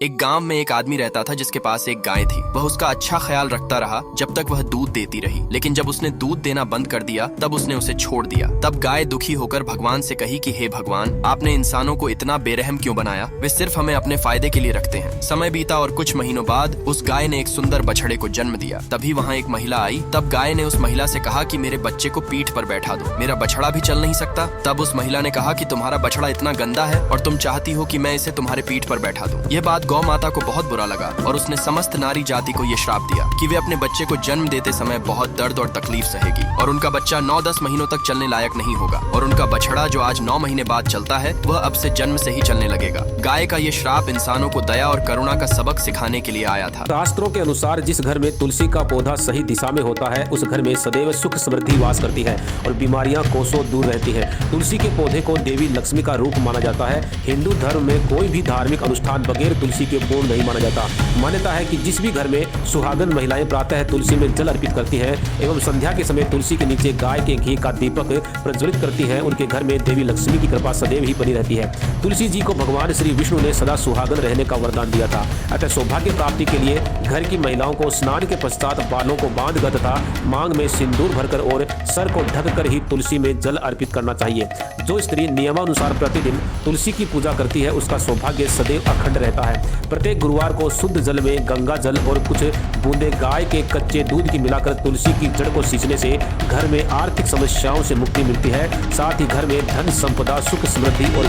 एक गांव में एक आदमी रहता था जिसके पास एक गाय थी। वह उसका अच्छा ख्याल रखता रहा जब तक वह दूध देती रही, लेकिन जब उसने दूध देना बंद कर दिया तब उसने उसे छोड़ दिया। तब गाय दुखी होकर भगवान से कही कि हे भगवान, आपने इंसानों को इतना बेरहम क्यों बनाया? वे सिर्फ हमें अपने फायदे के लिए रखते हैं। समय बीता और कुछ महीनों बाद उस गाय ने एक सुंदर बछड़े को जन्म दिया। तभी वहाँ एक महिला आई। तब गाय ने उस महिला से कहा कि मेरे बच्चे को पीठ पर बैठा दो, मेरा बछड़ा भी चल नहीं सकता। तब उस महिला ने कहा कि तुम्हारा बछड़ा इतना गंदा है और तुम चाहती हो कि मैं इसे तुम्हारे पीठ पर बैठा दूं। यह बात गौ माता को बहुत बुरा लगा और उसने समस्त नारी जाति को ये श्राप दिया कि वे अपने बच्चे को जन्म देते समय बहुत दर्द और तकलीफ सहेगी और उनका बच्चा 9-10 महीनों तक चलने लायक नहीं होगा और उनका बछड़ा जो आज 9 महीने बाद चलता है वह अब से जन्म से ही चलने लगेगा। गाय का ये श्राप इंसानों को दया और करुणा का सबक सिखाने के लिए आया था। शास्त्रों के अनुसार जिस घर में तुलसी का पौधा सही दिशा में होता है उस घर में सदैव सुख समृद्धि वास करती है और बीमारियां कोसों दूर रहती है। तुलसी के पौधे को देवी लक्ष्मी का रूप माना जाता है। हिंदू धर्म में कोई भी धार्मिक अनुष्ठान बगैर तुलसी के पूर्ण नहीं माना जाता। मान्यता है कि जिस भी घर में सुहागन महिलाएं प्रातः तुलसी में जल अर्पित करती हैं एवं संध्या के समय तुलसी के नीचे गाय के घी का दीपक प्रज्वलित करती हैं, उनके घर में देवी लक्ष्मी की कृपा सदैव ही बनी रहती है। तुलसी जी को भगवान श्री विष्णु ने सदा सुहागन रहने का वरदान दिया था। अतः सौभाग्य प्राप्ति के लिए घर की महिलाओं को स्नान के पश्चात बालों को बांधकर तथा मांग में सिंदूर भरकर और सर को ढककर ही तुलसी में जल अर्पित करना चाहिए। जो स्त्री नियमानुसार प्रतिदिन तुलसी की पूजा करती है उसका सौभाग्य सदैव अखंड रहता है। प्रत्येक गुरुवार को शुद्ध जल में गंगा जल और कुछ बूंदे गाय के कच्चे दूध की मिलाकर तुलसी की जड़ को सींचने से घर में आर्थिक समस्याओं से मुक्ति मिलती है। साथ ही घर में धन संपदा सुख समृद्धि और